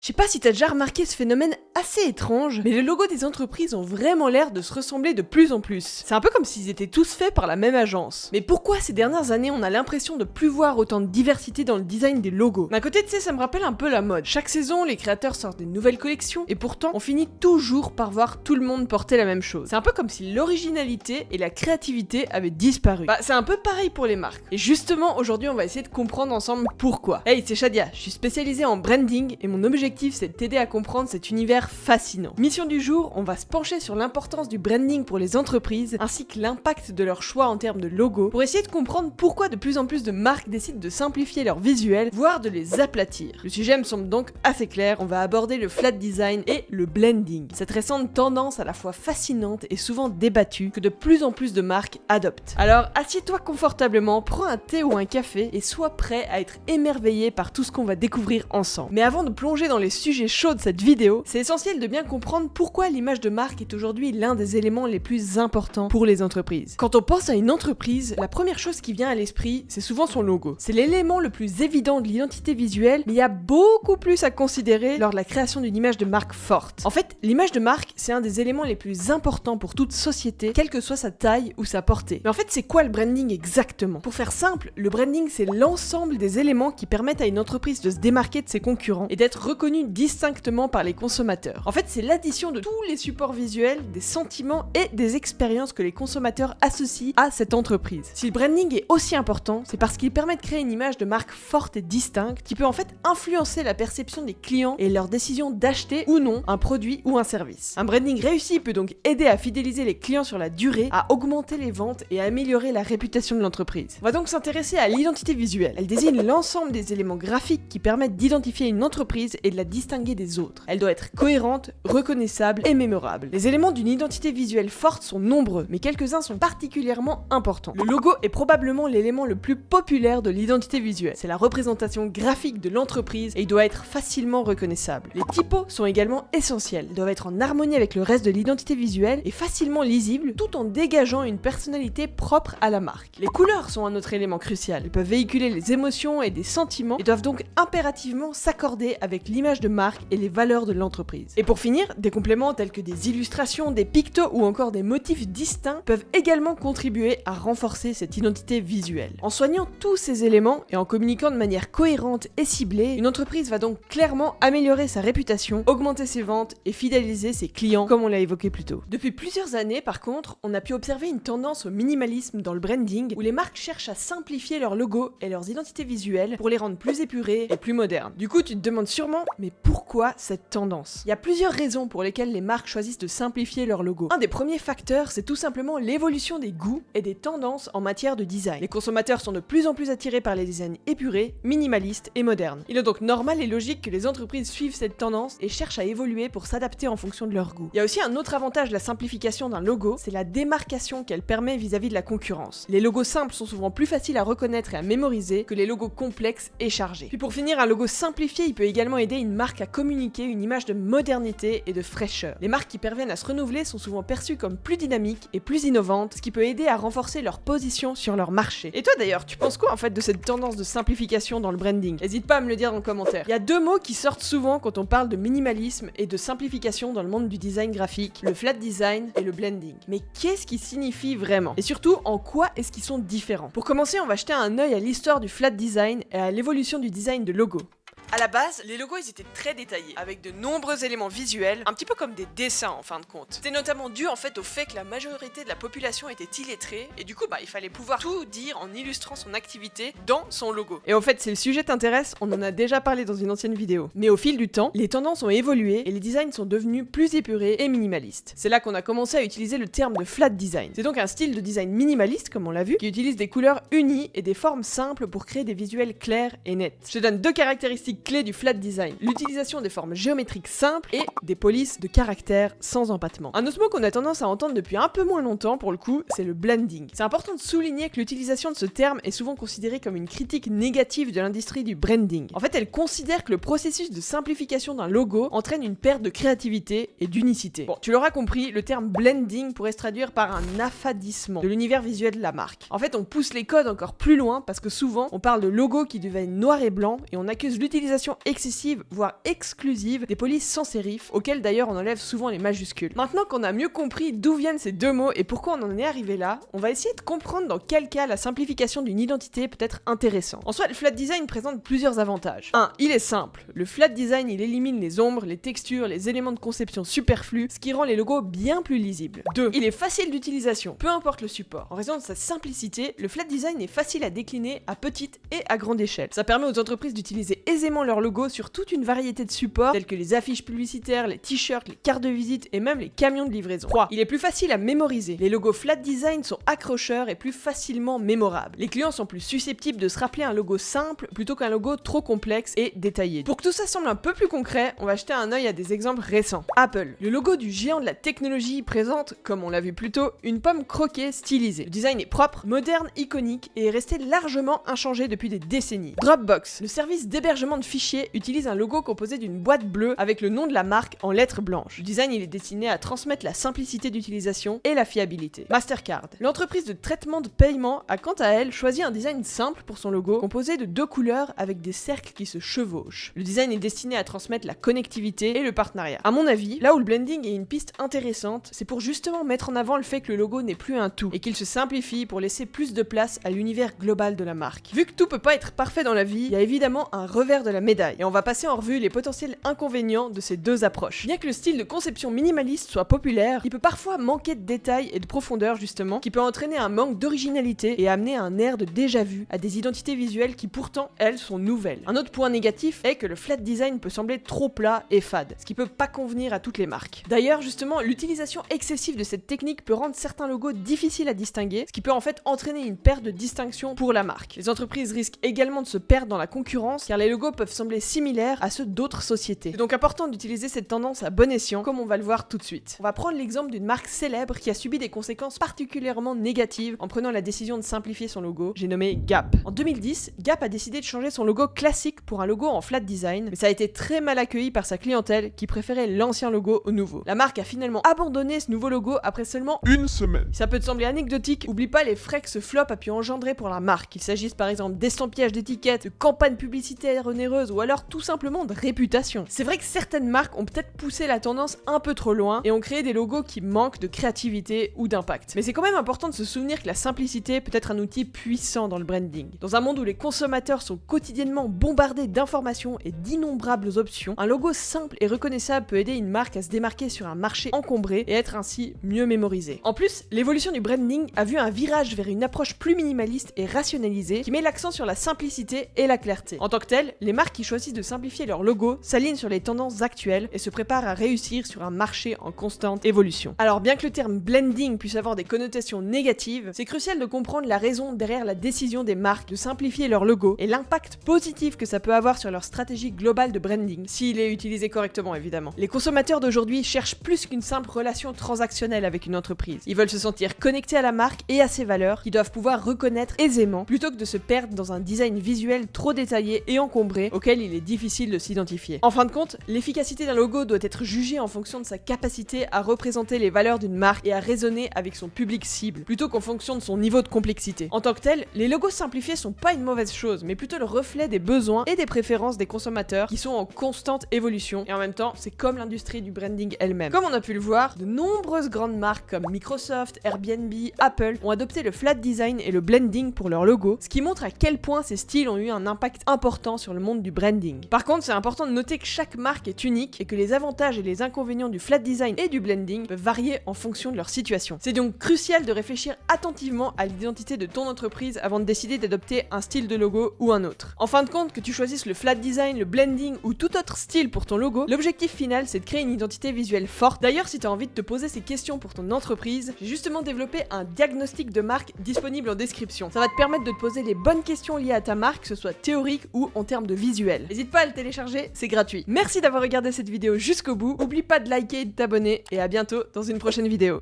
Je sais pas si t'as déjà remarqué ce phénomène assez étrange, mais les logos des entreprises ont vraiment l'air de se ressembler de plus en plus. C'est un peu comme s'ils étaient tous faits par la même agence. Mais pourquoi ces dernières années on a l'impression de plus voir autant de diversité dans le design des logos? D'un côté, tu sais, ça me rappelle un peu la mode. Chaque saison, les créateurs sortent des nouvelles collections, et pourtant, on finit toujours par voir tout le monde porter la même chose. C'est un peu comme si l'originalité et la créativité avaient disparu. Bah, c'est un peu pareil pour les marques. Et justement, aujourd'hui, on va essayer de comprendre ensemble pourquoi. Hey, c'est Shadia, je suis spécialisée en branding, et mon objectif c'est de t'aider à comprendre cet univers fascinant. Mission du jour, on va se pencher sur l'importance du branding pour les entreprises, ainsi que l'impact de leur choix en termes de logo, pour essayer de comprendre pourquoi de plus en plus de marques décident de simplifier leur visuel, voire de les aplatir. Le sujet me semble donc assez clair, on va aborder le flat design et le blending, cette récente tendance à la fois fascinante et souvent débattue que de plus en plus de marques adoptent. Alors assieds-toi confortablement, prends un thé ou un café et sois prêt à être émerveillé par tout ce qu'on va découvrir ensemble. Mais avant de plonger dans les sujets chauds de cette vidéo, c'est essentiel de bien comprendre pourquoi l'image de marque est aujourd'hui l'un des éléments les plus importants pour les entreprises. Quand on pense à une entreprise, la première chose qui vient à l'esprit, c'est souvent son logo. C'est l'élément le plus évident de l'identité visuelle, mais il y a beaucoup plus à considérer lors de la création d'une image de marque forte. En fait, l'image de marque, c'est un des éléments les plus importants pour toute société, quelle que soit sa taille ou sa portée. Mais en fait, c'est quoi le branding exactement? Pour faire simple, le branding, c'est l'ensemble des éléments qui permettent à une entreprise de se démarquer de ses concurrents et d'être reconnue distinctement par les consommateurs. En fait, c'est l'addition de tous les supports visuels, des sentiments et des expériences que les consommateurs associent à cette entreprise. Si le branding est aussi important, c'est parce qu'il permet de créer une image de marque forte et distincte qui peut en fait influencer la perception des clients et leur décision d'acheter ou non un produit ou un service. Un branding réussi peut donc aider à fidéliser les clients sur la durée, à augmenter les ventes et à améliorer la réputation de l'entreprise. On va donc s'intéresser à l'identité visuelle. Elle désigne l'ensemble des éléments graphiques qui permettent d'identifier une entreprise et de la distinguer des autres. Elle doit être cohérente, reconnaissable et mémorable. Les éléments d'une identité visuelle forte sont nombreux, mais quelques-uns sont particulièrement importants. Le logo est probablement l'élément le plus populaire de l'identité visuelle. C'est la représentation graphique de l'entreprise et il doit être facilement reconnaissable. Les typos sont également essentiels. Ils doivent être en harmonie avec le reste de l'identité visuelle et facilement lisibles, tout en dégageant une personnalité propre à la marque. Les couleurs sont un autre élément crucial. Elles peuvent véhiculer les émotions et des sentiments et doivent donc impérativement s'accorder avec l'image de marque et les valeurs de l'entreprise. Et pour finir, des compléments tels que des illustrations, des pictos ou encore des motifs distincts peuvent également contribuer à renforcer cette identité visuelle. En soignant tous ces éléments et en communiquant de manière cohérente et ciblée, une entreprise va donc clairement améliorer sa réputation, augmenter ses ventes et fidéliser ses clients comme on l'a évoqué plus tôt. Depuis plusieurs années par contre, on a pu observer une tendance au minimalisme dans le branding où les marques cherchent à simplifier leurs logos et leurs identités visuelles pour les rendre plus épurés et plus modernes. Du coup, tu te demandes sûrement, mais pourquoi cette tendance? Il y a plusieurs raisons pour lesquelles les marques choisissent de simplifier leur logo. Un des premiers facteurs, c'est tout simplement l'évolution des goûts et des tendances en matière de design. Les consommateurs sont de plus en plus attirés par les designs épurés, minimalistes et modernes. Il est donc normal et logique que les entreprises suivent cette tendance et cherchent à évoluer pour s'adapter en fonction de leur goût. Il y a aussi un autre avantage de la simplification d'un logo, c'est la démarcation qu'elle permet vis-à-vis de la concurrence. Les logos simples sont souvent plus faciles à reconnaître et à mémoriser que les logos complexes et chargés. Puis pour finir, un logo simplifié, il peut également aider une marque à communiquer une image de modernité et de fraîcheur. Les marques qui parviennent à se renouveler sont souvent perçues comme plus dynamiques et plus innovantes, ce qui peut aider à renforcer leur position sur leur marché. Et toi d'ailleurs, tu penses quoi en fait de cette tendance de simplification dans le branding? N'hésite pas à me le dire dans le commentaire. Il y a deux mots qui sortent souvent quand on parle de minimalisme et de simplification dans le monde du design graphique, le flat design et le blending. Mais qu'est-ce qui signifie vraiment? Et surtout, en quoi est-ce qu'ils sont différents? Pour commencer, on va jeter un œil à l'histoire du flat design et à l'évolution du design de logo. À la base, les logos ils étaient très détaillés, avec de nombreux éléments visuels, un petit peu comme des dessins en fin de compte. C'était notamment dû en fait au fait que la majorité de la population était illettrée, et du coup il fallait pouvoir tout dire en illustrant son activité dans son logo. Et en fait, si le sujet t'intéresse, on en a déjà parlé dans une ancienne vidéo. Mais au fil du temps, les tendances ont évolué et les designs sont devenus plus épurés et minimalistes. C'est là qu'on a commencé à utiliser le terme de flat design. C'est donc un style de design minimaliste, comme on l'a vu, qui utilise des couleurs unies et des formes simples pour créer des visuels clairs et nets. Je te donne deux caractéristiques clés du flat design, l'utilisation des formes géométriques simples et des polices de caractères sans empattement. Un autre mot qu'on a tendance à entendre depuis un peu moins longtemps pour le coup, c'est le blending. C'est important de souligner que l'utilisation de ce terme est souvent considérée comme une critique négative de l'industrie du branding. En fait, elle considère que le processus de simplification d'un logo entraîne une perte de créativité et d'unicité. Bon, tu l'auras compris, le terme blending pourrait se traduire par un affadissement de l'univers visuel de la marque. En fait, on pousse les codes encore plus loin parce que souvent, on parle de logos qui deviennent noirs et blancs et on accuse l'utilisateur l'utilisation excessive, voire exclusive, des polices sans sérif, auxquelles d'ailleurs on enlève souvent les majuscules. Maintenant qu'on a mieux compris d'où viennent ces deux mots et pourquoi on en est arrivé là, on va essayer de comprendre dans quel cas la simplification d'une identité peut être intéressant. En soi, le flat design présente plusieurs avantages. 1. Il est simple. Le flat design, il élimine les ombres, les textures, les éléments de conception superflus, ce qui rend les logos bien plus lisibles. 2. Il est facile d'utilisation, peu importe le support. En raison de sa simplicité, le flat design est facile à décliner à petite et à grande échelle. Ça permet aux entreprises d'utiliser aisément leur logo sur toute une variété de supports, tels que les affiches publicitaires, les t-shirts, les cartes de visite et même les camions de livraison. 3. Il est plus facile à mémoriser. Les logos flat design sont accrocheurs et plus facilement mémorables. Les clients sont plus susceptibles de se rappeler un logo simple plutôt qu'un logo trop complexe et détaillé. Pour que tout ça semble un peu plus concret, on va jeter un œil à des exemples récents. Apple. Le logo du géant de la technologie présente, comme on l'a vu plus tôt, une pomme croquée stylisée. Le design est propre, moderne, iconique et est resté largement inchangé depuis des décennies. Dropbox. Le service d'hébergement de fichiers utilise un logo composé d'une boîte bleue avec le nom de la marque en lettres blanches. Le design il est destiné à transmettre la simplicité d'utilisation et la fiabilité. Mastercard. L'entreprise de traitement de paiement a quant à elle choisi un design simple pour son logo, composé de 2 couleurs avec des cercles qui se chevauchent. Le design est destiné à transmettre la connectivité et le partenariat. À mon avis, là où le blending est une piste intéressante, c'est pour justement mettre en avant le fait que le logo n'est plus un tout et qu'il se simplifie pour laisser plus de place à l'univers global de la marque. Vu que tout peut pas être parfait dans la vie, il y a évidemment un revers de la médaille et on va passer en revue les potentiels inconvénients de ces deux approches. Bien que le style de conception minimaliste soit populaire, il peut parfois manquer de détails et de profondeur justement, qui peut entraîner un manque d'originalité et amener un air de déjà-vu à des identités visuelles qui pourtant, elles, sont nouvelles. Un autre point négatif est que le flat design peut sembler trop plat et fade, ce qui peut pas convenir à toutes les marques. D'ailleurs, justement, l'utilisation excessive de cette technique peut rendre certains logos difficiles à distinguer, ce qui peut en fait entraîner une perte de distinction pour la marque. Les entreprises risquent également de se perdre dans la concurrence car les logos peuvent sembler similaires à ceux d'autres sociétés. C'est donc important d'utiliser cette tendance à bon escient, comme on va le voir tout de suite. On va prendre l'exemple d'une marque célèbre qui a subi des conséquences particulièrement négatives en prenant la décision de simplifier son logo, j'ai nommé Gap. En 2010, Gap a décidé de changer son logo classique pour un logo en flat design, mais ça a été très mal accueilli par sa clientèle qui préférait l'ancien logo au nouveau. La marque a finalement abandonné ce nouveau logo après seulement une semaine. Ça peut te sembler anecdotique, oublie pas les frais que ce flop a pu engendrer pour la marque, qu'il s'agisse par exemple d'estampillage d'étiquettes, de campagnes publicitaires onéreuses ou alors tout simplement de réputation. C'est vrai que certaines marques ont peut-être poussé la tendance un peu trop loin et ont créé des logos qui manquent de créativité ou d'impact. Mais c'est quand même important de se souvenir que la simplicité peut être un outil puissant dans le branding. Dans un monde où les consommateurs sont quotidiennement bombardés d'informations et d'innombrables options, un logo simple et reconnaissable peut aider une marque à se démarquer sur un marché encombré et être ainsi mieux mémorisé. En plus, l'évolution du branding a vu un virage vers une approche plus minimaliste et rationalisée qui met l'accent sur la simplicité et la clarté. En tant que tel, les marques qui choisissent de simplifier leur logo s'alignent sur les tendances actuelles et se préparent à réussir sur un marché en constante évolution. Alors bien que le terme blending puisse avoir des connotations négatives, c'est crucial de comprendre la raison derrière la décision des marques de simplifier leur logo et l'impact positif que ça peut avoir sur leur stratégie globale de branding, s'il est utilisé correctement évidemment. Les consommateurs d'aujourd'hui cherchent plus qu'une simple relation transactionnelle avec une entreprise. Ils veulent se sentir connectés à la marque et à ses valeurs qu'ils doivent pouvoir reconnaître aisément plutôt que de se perdre dans un design visuel trop détaillé et encombré auquel il est difficile de s'identifier. En fin de compte, l'efficacité d'un logo doit être jugée en fonction de sa capacité à représenter les valeurs d'une marque et à résonner avec son public cible, plutôt qu'en fonction de son niveau de complexité. En tant que tel, les logos simplifiés sont pas une mauvaise chose, mais plutôt le reflet des besoins et des préférences des consommateurs qui sont en constante évolution, et en même temps, c'est comme l'industrie du branding elle-même. Comme on a pu le voir, de nombreuses grandes marques comme Microsoft, Airbnb, Apple ont adopté le flat design et le blending pour leur logo, ce qui montre à quel point ces styles ont eu un impact important sur le monde du branding. Par contre, c'est important de noter que chaque marque est unique et que les avantages et les inconvénients du flat design et du blending peuvent varier en fonction de leur situation. C'est donc crucial de réfléchir attentivement à l'identité de ton entreprise avant de décider d'adopter un style de logo ou un autre. En fin de compte, que tu choisisses le flat design, le blending ou tout autre style pour ton logo, l'objectif final c'est de créer une identité visuelle forte. D'ailleurs, si tu as envie de te poser ces questions pour ton entreprise, j'ai justement développé un diagnostic de marque disponible en description. Ça va te permettre de te poser les bonnes questions liées à ta marque, que ce soit théorique ou en termes de visuel. N'hésite pas à le télécharger, c'est gratuit. Merci d'avoir regardé cette vidéo jusqu'au bout, oublie pas de liker et de t'abonner, et à bientôt dans une prochaine vidéo.